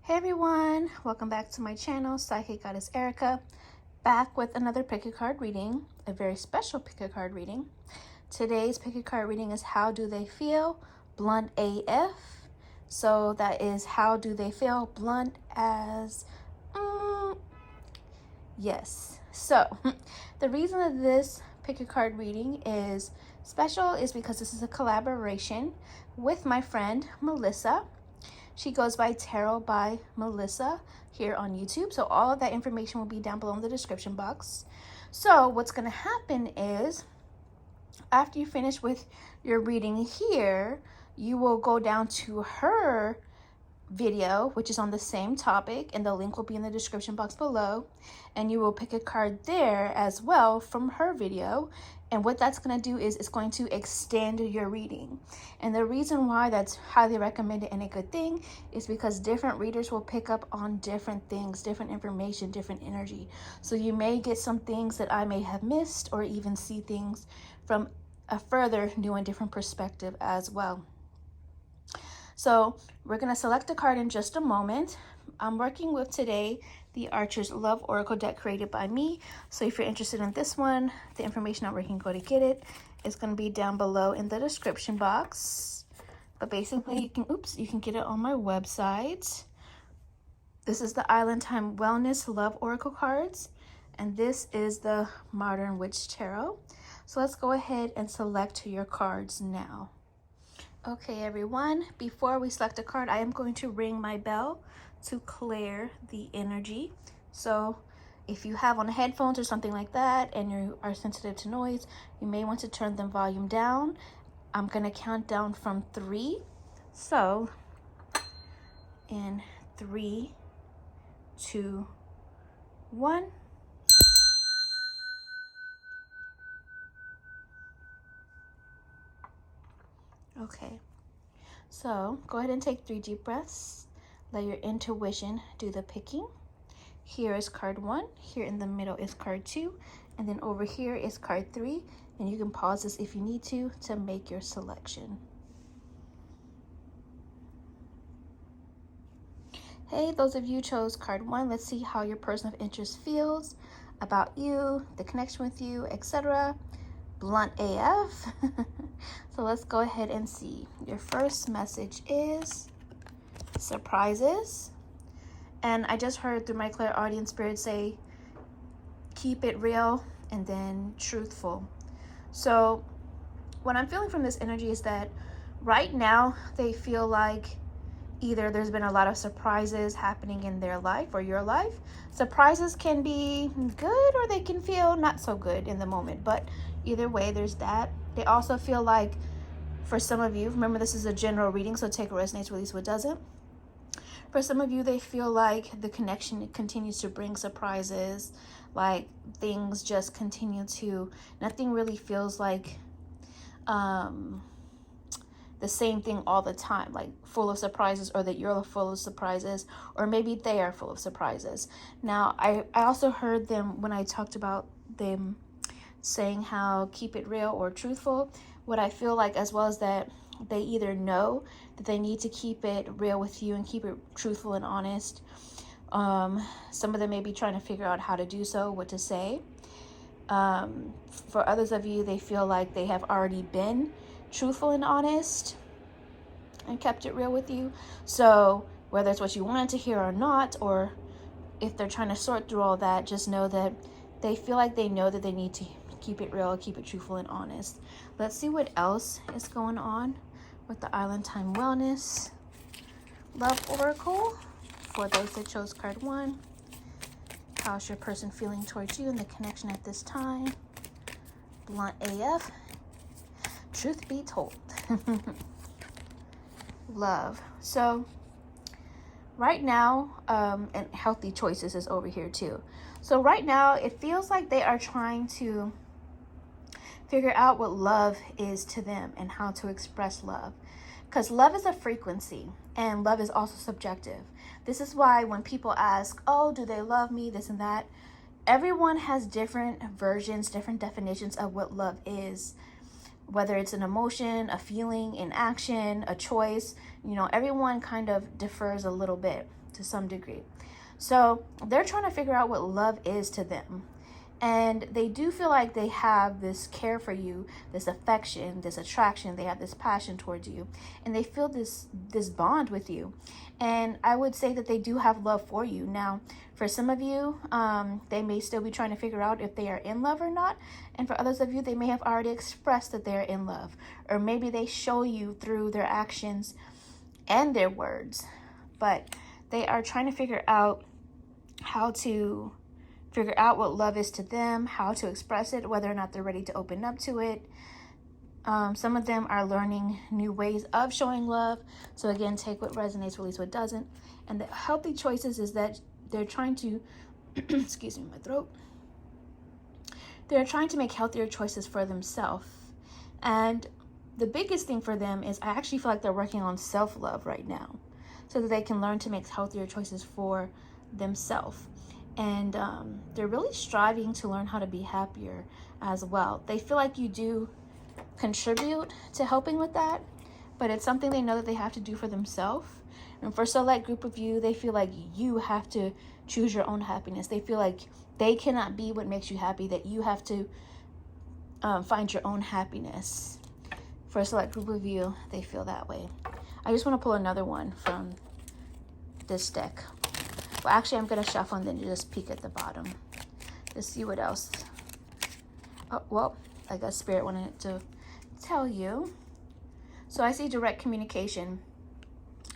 Hey everyone, welcome back to my channel, Psychic Goddess Erica, back with another pick a card reading, a very special pick a card reading. Today's pick a card reading is How Do They Feel? Blunt AF. So that is How Do They Feel? Blunt as, yes. So the reason that this pick a card reading is special is because this is a collaboration with my friend Melissa. She goes by Tarot by Melissa here on YouTube. So all of that information will be down below in the description box. So what's going to happen is after you finish with your reading here, you will go down to her video, which is on the same topic, and the link will be in the description box below, and you will pick a card there as well from her video. And what that's going to do is it's going to extend your reading. And the reason why that's highly recommended and a good thing is because different readers will pick up on different things, different information, different energy. So you may get some things that I may have missed, or even see things from a further new and different perspective as well. So we're going to select a card in just a moment. I'm working with today the Archer's Love Oracle deck created by me. So if you're interested in this one, the information on where you can go to get it is going to be down below in the description box. But basically you can get it on my website. This is the Island Time Wellness Love Oracle cards, and this is the Modern Witch Tarot. So let's go ahead and select your cards now. Okay, everyone, before we select a card, I am going to ring my bell to clear the energy. So if you have on headphones or something like that and you are sensitive to noise, you may want to turn the volume down. I'm going to count down from 3. So in 3, 2, 1. Okay, so go ahead and take 3 deep breaths. Let your intuition do the picking. Here is card 1. Here in the middle is card 2. And then over here is card 3. And you can pause this if you need to make your selection. Hey, those of you who chose card 1, let's see how your person of interest feels about you, the connection with you, etc. Blunt AF. So let's go ahead and see. Your first message is surprises. And I just heard through my clairaudient spirit say, keep it real and then truthful. So what I'm feeling from this energy is that right now they feel like either there's been a lot of surprises happening in their life or your life. Surprises can be good or they can feel not so good in the moment, but either way, there's that. They also feel like, for some of you, remember this is a general reading, so take what resonates, release what doesn't. For some of you, they feel like the connection continues to bring surprises, like things just continue to, nothing really feels like the same thing all the time, like full of surprises, or that you're full of surprises, or maybe they are full of surprises. Now, I also heard them when I talked about them saying how keep it real or truthful. What I feel like as well is that they either know that they need to keep it real with you and keep it truthful and honest. Some of them may be trying to figure out how to do so, what to say. For others of you, they feel like they have already been truthful and honest and kept it real with you. So whether it's what you wanted to hear or not, or if they're trying to sort through all that, just know that they feel like they know that they need to keep it real, keep it truthful and honest. Let's see what else is going on with the Island Time Wellness Love Oracle. For those that chose card 1, how's your person feeling towards you and the connection at this time? Blunt AF. Truth be told. Love. So right now, and healthy choices is over here too. So right now, it feels like they are trying to figure out what love is to them and how to express love. Because love is a frequency and love is also subjective. This is why when people ask, oh, do they love me, this and that, everyone has different versions, different definitions of what love is. whether it's an emotion, a feeling, an action, a choice. Everyone kind of differs a little bit to some degree. So they're trying to figure out what love is to them. And they do feel like they have this care for you, this affection, this attraction. They have this passion towards you, and they feel this bond with you. And I would say that they do have love for you. Now, for some of you, they may still be trying to figure out if they are in love or not. And for others of you, they may have already expressed that they're in love. Or maybe they show you through their actions and their words. But they are trying to figure out how to figure out what love is to them, how to express it, whether or not they're ready to open up to it. Some of them are learning new ways of showing love. So again, take what resonates, release what doesn't. And the healthy choices is that they're trying to, excuse me, my throat. They're trying to make healthier choices for themselves. And the biggest thing for them is I actually feel like they're working on self-love right now, so that they can learn to make healthier choices for themselves. And they're really striving to learn how to be happier as well. They feel like you do contribute to helping with that, but it's something they know that they have to do for themselves. And for a select group of you, they feel like you have to choose your own happiness. They feel like they cannot be what makes you happy, that you have to find your own happiness. For a select group of you, they feel that way. I just want to pull another one from this deck. Well, actually, I'm going to shuffle and then just peek at the bottom to see what else. Oh, well, I guess Spirit wanted to tell you. So I see direct communication.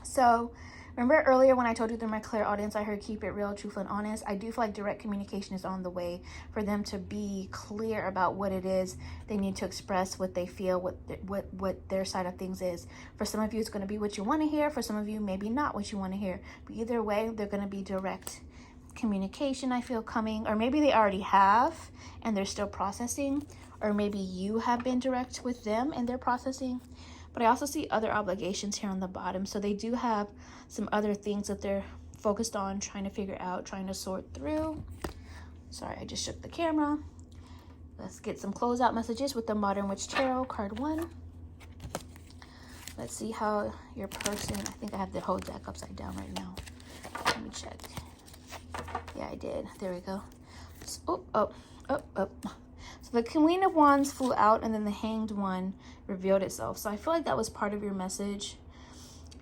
So remember earlier when I told you through my clairaudience, I heard keep it real, truthful, and honest. I do feel like direct communication is on the way for them to be clear about what it is they need to express, what they feel, what their side of things is. For some of you, it's going to be what you want to hear. For some of you, maybe not what you want to hear. But either way, they're going to be direct communication, I feel, coming. Or maybe they already have and they're still processing. Or maybe you have been direct with them and they're processing. But I also see other obligations here on the bottom. So they do have some other things that they're focused on, trying to figure out, trying to sort through. Sorry, I just shook the camera. Let's get some closeout messages with the Modern Witch Tarot, card 1. Let's see how your person, I think I have the whole deck upside down right now. Let me check. Yeah, I did. There we go. So, oh. So the Queen of Wands flew out and then the Hanged One revealed itself. So I feel like that was part of your message.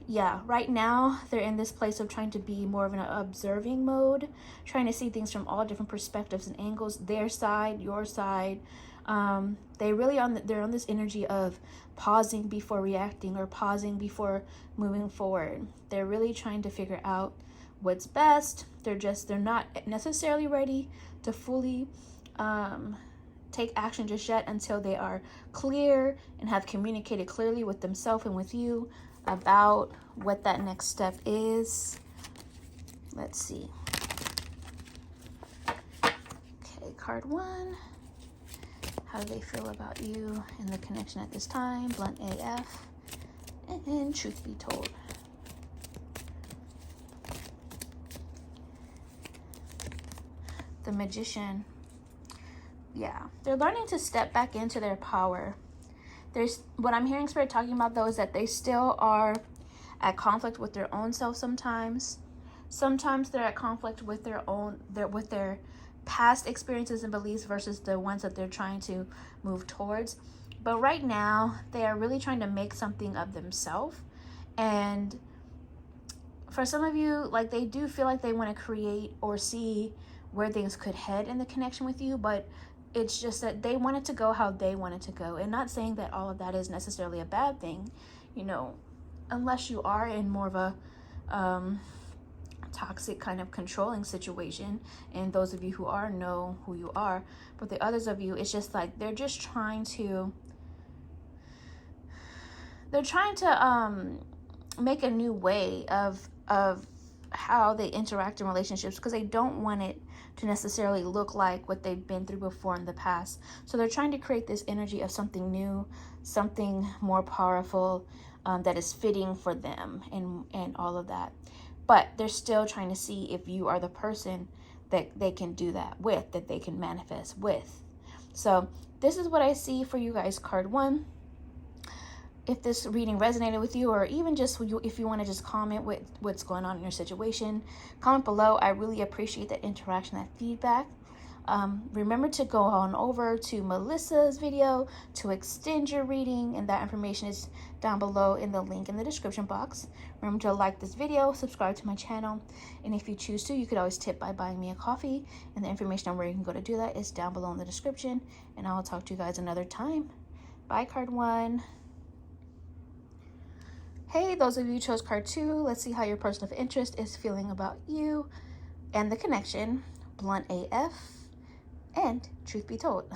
Yeah, right now they're in this place of trying to be more of an observing mode, trying to see things from all different perspectives and angles, their side, your side. They're on this energy of pausing before reacting or pausing before moving forward. They're really trying to figure out what's best. They're not necessarily ready to fully take action just yet until they are clear and have communicated clearly with themselves and with you about what that next step is. Let's see. Okay, card 1. How do they feel about you and the connection at this time? Blunt AF. And truth be told. The Magician. Yeah, they're learning to step back into their power. What I'm hearing Spirit talking about, though, is that they still are at conflict with their own self sometimes. Sometimes they're at conflict with their past experiences and beliefs versus the ones that they're trying to move towards. But right now, they are really trying to make something of themselves. And for some of you, like, they do feel like they want to create or see where things could head in the connection with you, but it's just that they want it to go how they want it to go. And not saying that all of that is necessarily a bad thing, unless you are in more of a toxic kind of controlling situation. And those of you who are know who you are. But the others of you, it's just like they're just trying to make a new way of how they interact in relationships, because they don't want it to necessarily look like what they've been through before in the past. So they're trying to create this energy of something new, something more powerful, that is fitting for them and all of that. But they're still trying to see if you are the person that they can do that with, that they can manifest with. So this is what I see for you guys, card 1. if this reading resonated with you, or even just if you want to just comment with what's going on in your situation, comment below. I really appreciate that interaction, that feedback. Remember to go on over to Melissa's video to extend your reading, and that information is down below in the link in the description box. Remember to like this video, subscribe to my channel, and if you choose to, you could always tip by buying me a coffee, and the information on where you can go to do that is down below in the description. And I'll talk to you guys another time. Bye, card 1. Hey, those of you who chose card 2, let's see how your person of interest is feeling about you and the connection. Blunt AF and truth be told.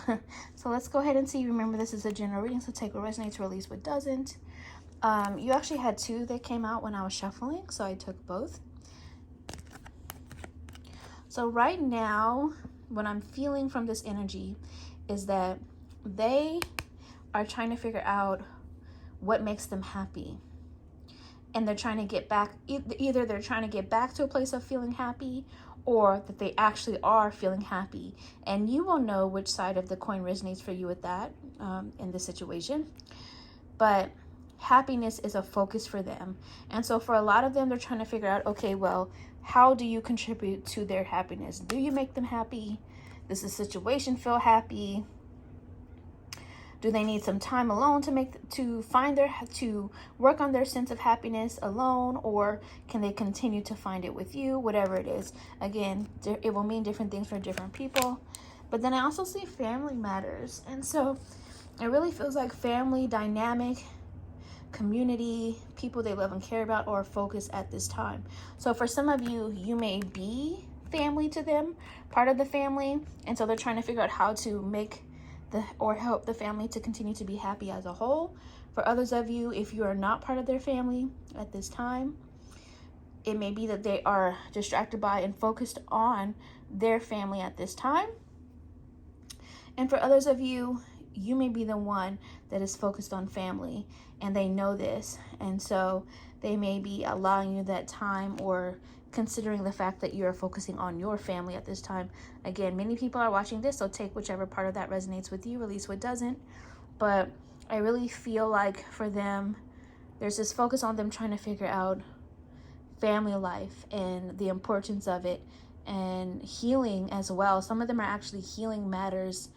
So let's go ahead and see. Remember, this is a general reading, so take what resonates, release what doesn't. You actually had 2 that came out when I was shuffling, so I took both. So right now, what I'm feeling from this energy is that they are trying to figure out what makes them happy. And they're trying to get back, either they're trying to get back to a place of feeling happy, or that they actually are feeling happy. And you will know which side of the coin resonates for you with that in this situation. But happiness is a focus for them. And so for a lot of them, they're trying to figure out, okay, well, how do you contribute to their happiness? Do you make them happy? Does the situation feel happy? Do they need some time alone to work on their sense of happiness alone, or can they continue to find it with you? Whatever it is, again, it will mean different things for different people. But then I also see family matters, and so it really feels like family dynamic, community, people they love and care about, or focus at this time. So for some of you, you may be family to them, part of the family, and so they're trying to figure out how to make or help the family to continue to be happy as a whole. For others of you, if you are not part of their family at this time, it may be that they are distracted by and focused on their family at this time. And for others of you, you may be the one that is focused on family, and they know this, and so they may be allowing you that time, or considering the fact that you're focusing on your family at this time. Again, many people are watching this, so take whichever part of that resonates with you, release what doesn't. But I really feel like for them, there's this focus on them trying to figure out family life and the importance of it, and healing as well. Some of them are actually healing matters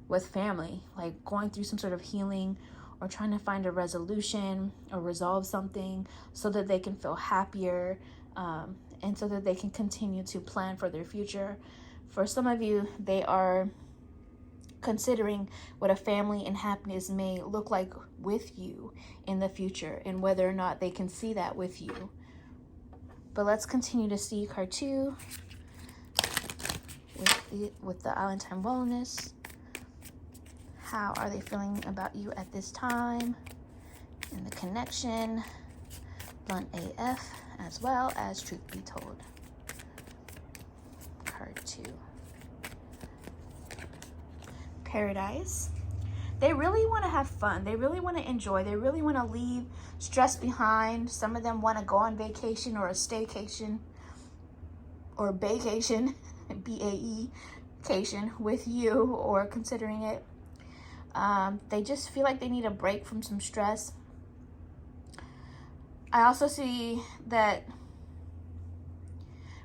with family, like going through some sort of healing, or trying to find a resolution or resolve something so that they can feel happier, and so that they can continue to plan for their future. For some of you, they are considering what a family and happiness may look like with you in the future, and whether or not they can see that with you. But let's continue to see card 2 with the Island Time Wellness. How are they feeling about you at this time? And the connection, Blunt AF, as well as truth be told. Card 2. Paradise. They really want to have fun. They really want to enjoy. They really want to leave stress behind. Some of them want to go on vacation, or a staycation, or vacation, B-A-E-cation with you, or considering it. They just feel like they need a break from some stress. I also see that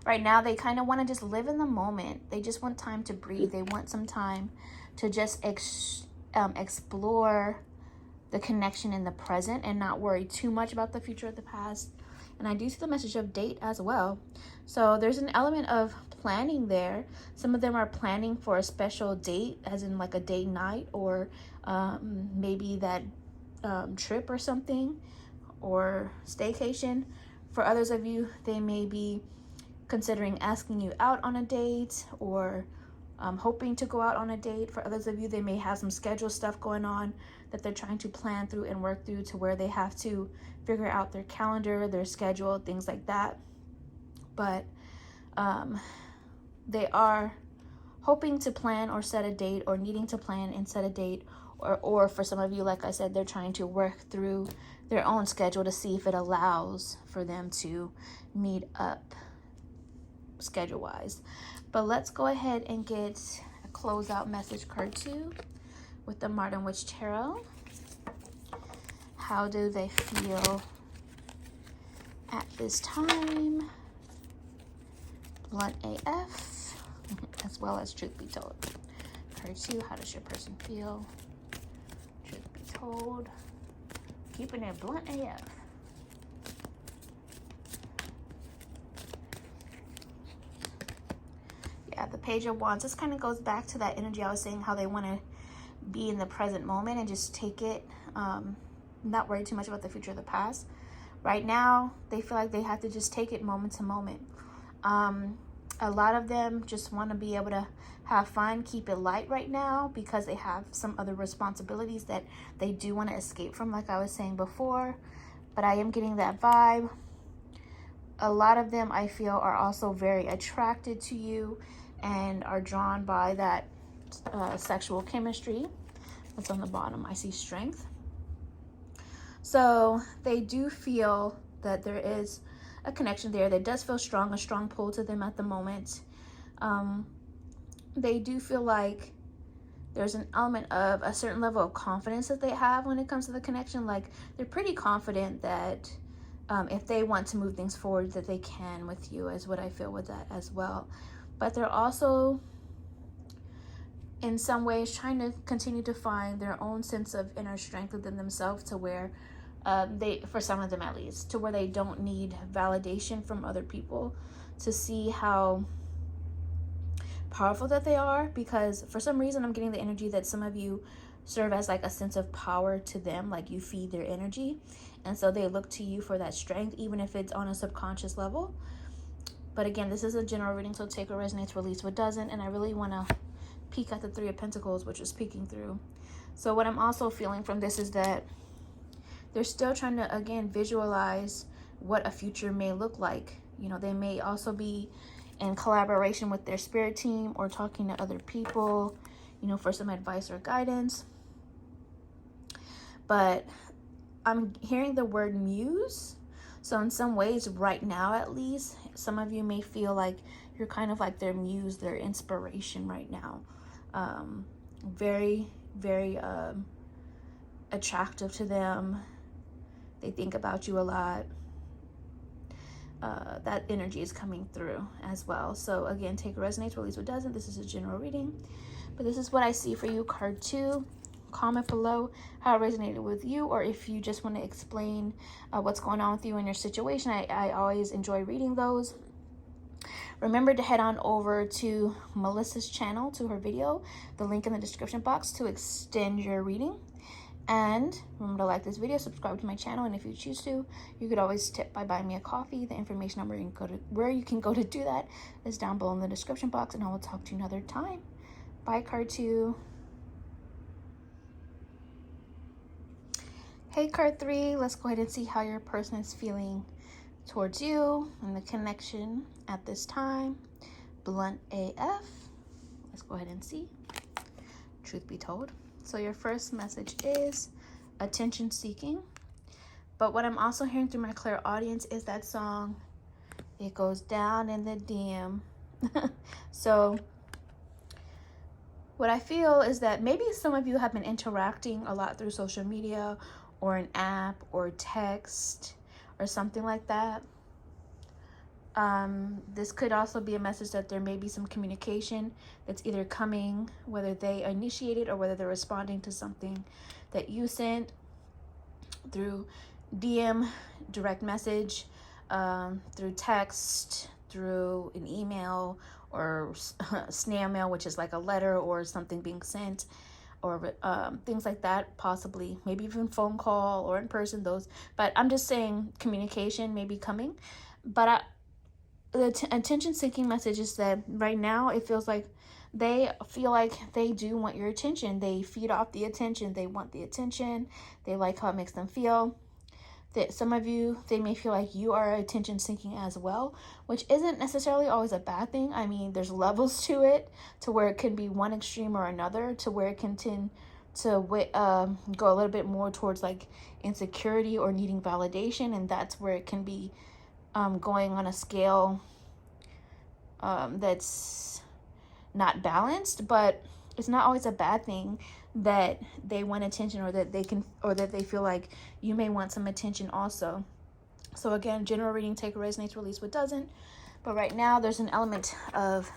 right now they kind of want to just live in the moment. They just want time to breathe. They want some time to just explore the connection in the present and not worry too much about the future or the past. And I do see the message of date as well. So there's an element of planning there. Some of them are planning for a special date, as in like a date night, or maybe that trip or something, or staycation. For others of you, they may be considering asking you out on a date, or hoping to go out on a date. For others of you, they may have some schedule stuff going on that they're trying to plan through and work through, to where they have to figure out their calendar, their schedule, things like that. But they are hoping to plan or set a date, or needing to plan and set a date, or for some of you, like I said, they're trying to work through their own schedule to see if it allows for them to meet up schedule-wise. But let's go ahead and get a closeout message, card 2, with the Martin Witch Tarot. How do they feel at this time? Blunt AF, as well as truth be told. Card 2, how does your person feel? Truth be told. Keeping it blunt AF. Yeah, the Page of Wands. This kind of goes back to that energy I was saying, how they want to be in the present moment and just take it, not worry too much about the future or the past. Right now, they feel like they have to just take it moment to moment. A lot of them just want to be able to have fun, keep it light right now, because they have some other responsibilities that they do want to escape from, like I was saying before. But I am getting that vibe. A lot of them, I feel, are also very attracted to you and are drawn by that sexual chemistry. That's on the bottom. I see strength. So they do feel that there is a connection there that does feel strong, a strong pull to them at the moment. They do feel like there's an element of a certain level of confidence that they have when it comes to the connection. Like, they're pretty confident that if they want to move things forward, that they can with you, is what I feel with that as well. But they're also, in some ways, trying to continue to find their own sense of inner strength within themselves, to where they, for some of them at least, to where they don't need validation from other people to see how powerful that they are. Because for some reason, I'm getting the energy that some of you serve as like a sense of power to them, like you feed their energy, and so they look to you for that strength, even if it's on a subconscious level. But again, this is a general reading, so take what resonates, release what doesn't. And I really want to peek at the Three of Pentacles, which is peeking through. So what I'm also feeling from this is that they're still trying to, again, visualize what a future may look like. You know, they may also be in collaboration with their spirit team or talking to other people, you know, for some advice or guidance. But I'm hearing the word muse. So in some ways, right now at least, some of you may feel like you're kind of like their muse, their inspiration right now. Very, very attractive to them. They think about you a lot. That energy is coming through as well. So again, take what resonates, release what doesn't. This is a general reading, but this is what I see for you. Card 2. Comment below how it resonated with you, or if you just want to explain what's going on with you in your situation. I always enjoy reading those. Remember to head on over to Melissa's channel, to her video, the link in the description box, to extend your reading. And remember to like this video, subscribe to my channel, and if you choose to, you could always tip by buying me a coffee. The information on where you can go to do that is down below in the description box, and I will talk to you another time. Bye, Card 2. Hey, Card 3, let's go ahead and see how your person is feeling towards you and the connection at this time. Blunt AF. Let's go ahead and see. Truth be told. So your first message is attention seeking. But what I'm also hearing through my clairaudience is that song, It Goes Down in the DM. So what I feel is that maybe some of you have been interacting a lot through social media or an app or text or something like that. This could also be a message that there may be some communication that's either coming, whether they initiated or whether they're responding to something that you sent through DM, direct message, through text, through an email, or snail mail, which is like a letter or something being sent, or things like that, possibly, maybe even phone call or in person, those. But I'm just saying communication may be coming. But the attention-seeking message is that right now it feels like they feel like they do want your attention. They feed off the attention. They want the attention. They like how it makes them feel. That some of you, they may feel like you are attention seeking as well, which isn't necessarily always a bad thing. I mean, there's levels to it, to where it can be one extreme or another, to where it can tend to go a little bit more towards like insecurity or needing validation, and that's where it can be going on a scale that's not balanced. But it's not always a bad thing that they want attention, or that they feel like you may want some attention also. So again, general reading, take what resonates, release what doesn't. But right now there's an element of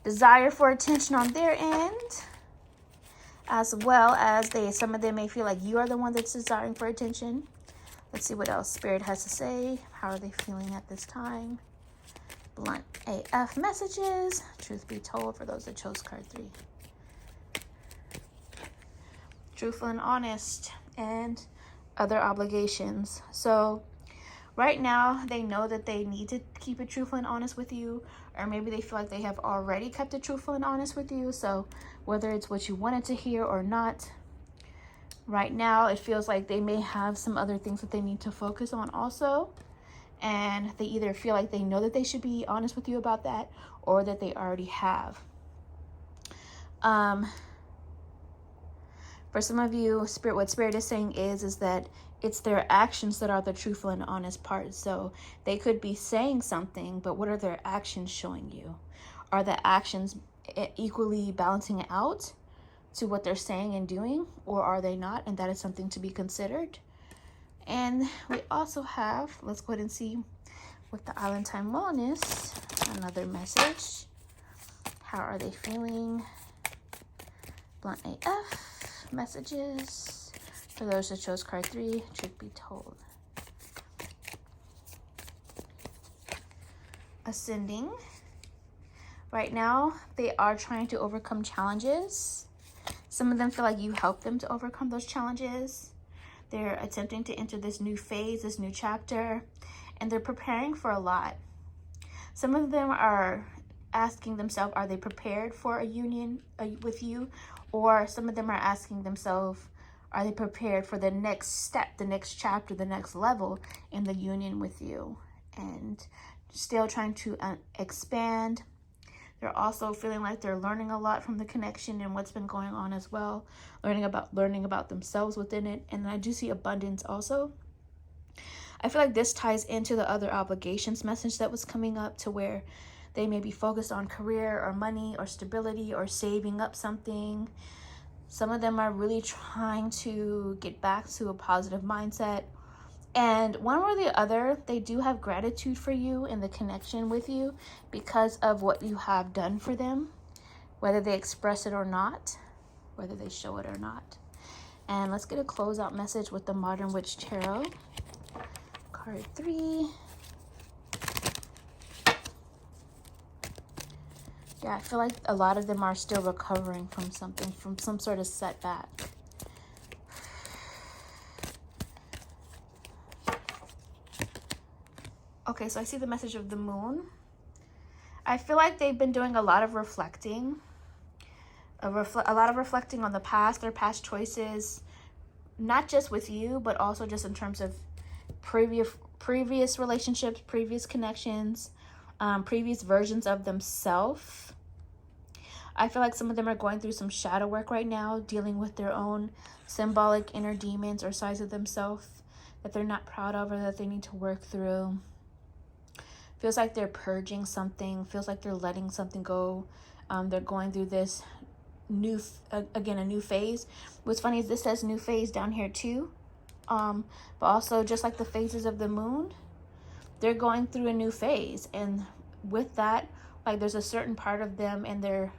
desire for attention on their end, as well as some of them may feel like you are the one that's desiring for attention. Let's see what else Spirit has to say. How are they feeling at this time? Blunt AF messages. Truth be told, for those that chose card 3. Truthful and honest, and other obligations. So right now they know that they need to keep it truthful and honest with you, or maybe they feel like they have already kept it truthful and honest with you. So whether it's what you wanted to hear or not, right now it feels like they may have some other things that they need to focus on also. And they either feel like they know that they should be honest with you about that, or that they already have. For some of you, what Spirit is saying is that it's their actions that are the truthful and honest part. So they could be saying something, but what are their actions showing you? Are the actions equally balancing out to what they're saying and doing, or are they not? And that is something to be considered. And we also have, let's go ahead and see with the Island Time Wellness, another message. How are they feeling? Blunt AF messages. For those that chose card 3, truth be told. Ascending. Right now, they are trying to overcome challenges. Some of them feel like you helped them to overcome those challenges. They're attempting to enter this new phase, this new chapter, and they're preparing for a lot. Some of them are asking themselves, are they prepared for a union with you? Or some of them are asking themselves, are they prepared for the next step, the next chapter, the next level in the union with you? And still trying to expand. They're also feeling like they're learning a lot from the connection and what's been going on as well. Learning about themselves within it. And I do see abundance also. I feel like this ties into the other obligations message that was coming up, to where they may be focused on career or money or stability or saving up something. Some of them are really trying to get back to a positive mindset. And one or the other, they do have gratitude for you and the connection with you because of what you have done for them, whether they express it or not, whether they show it or not. And let's get a closeout message with the Modern Witch Tarot. Card 3. Yeah, I feel like a lot of them are still recovering from something, from some sort of setback. Okay, so I see the message of the Moon. I feel like they've been doing a lot of reflecting. A lot of reflecting on the past, their past choices, not just with you, but also just in terms of previous relationships, previous connections, previous versions of themselves. I feel like some of them are going through some shadow work right now, dealing with their own symbolic inner demons or sides of themselves that they're not proud of or that they need to work through. Feels like they're purging something. Feels like they're letting something go. They're going through this a new phase. What's funny is this says new phase down here too. But also, just like the phases of the moon, they're going through a new phase. And with that, like, there's a certain part of them and their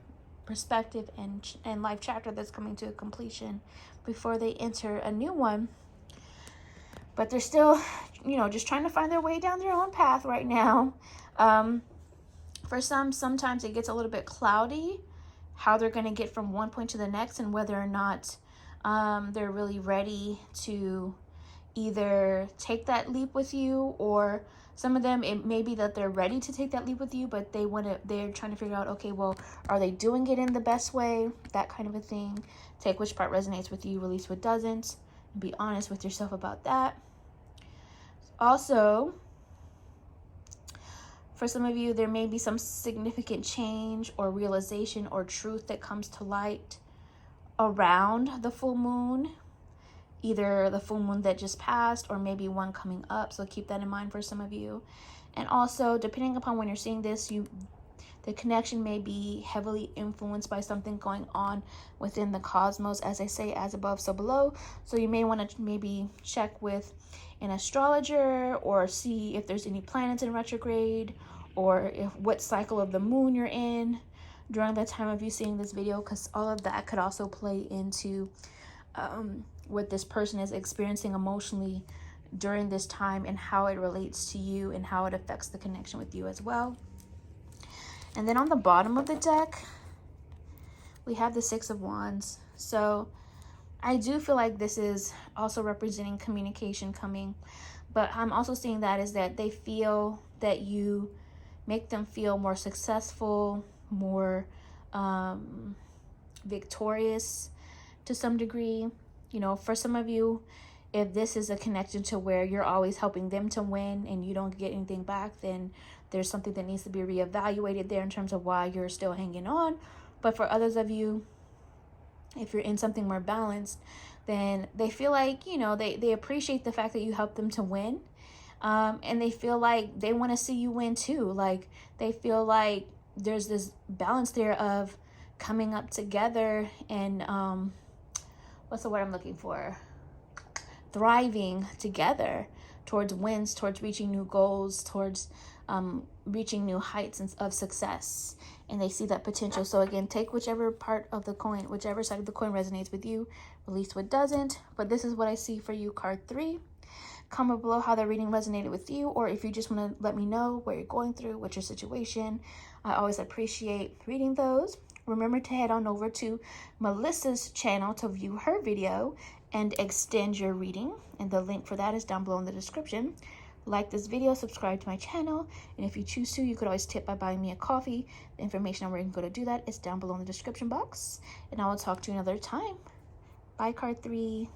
perspective and life chapter that's coming to a completion before they enter a new one. But they're still, just trying to find their way down their own path right now. For sometimes it gets a little bit cloudy how they're going to get from one point to the next, and whether or not they're really ready to either take that leap with you, or some of them, it may be that they're ready to take that leap with you, but they're trying to figure out, okay, well, are they doing it in the best way? That kind of a thing. Take which part resonates with you, release what doesn't. Be honest with yourself about that. Also, for some of you, there may be some significant change or realization or truth that comes to light around the full moon. Either the full moon that just passed or maybe one coming up. So keep that in mind for some of you. And also, depending upon when you're seeing this, The connection may be heavily influenced by something going on within the cosmos, as I say, as above, so below. So you may want to maybe check with an astrologer or see if there's any planets in retrograde, or if what cycle of the moon you're in during the time of you seeing this video, because all of that could also play into what this person is experiencing emotionally during this time, and how it relates to you and how it affects the connection with you as well. And then on the bottom of the deck, we have the Six of Wands. So I do feel like this is also representing communication coming, but I'm also seeing that is that they feel that you make them feel more successful, more victorious to some degree. You know, for some of you, if this is a connection to where you're always helping them to win and you don't get anything back, then there's something that needs to be reevaluated there in terms of why you're still hanging on. But for others of you, if you're in something more balanced, then they feel like, you know, they appreciate the fact that you help them to win. And they feel like they want to see you win too. Like, they feel like there's this balance there of coming up together and what's the word I'm looking for? Thriving together towards wins, towards reaching new goals, towards reaching new heights of success. And they see that potential. So again, take whichever part of the coin, whichever side of the coin resonates with you, release what doesn't. But this is what I see for you, card 3. Comment below how the reading resonated with you, or if you just want to let me know what you're going through, what's your situation. I always appreciate reading those. Remember to head on over to Melissa's channel to view her video and extend your reading, and the link for that is down below in the description. Like this video, subscribe to my channel, and if you choose to, you could always tip by buying me a coffee. The information on where you can go to do that is down below in the description box, and I will talk to you another time. Bye, card 3.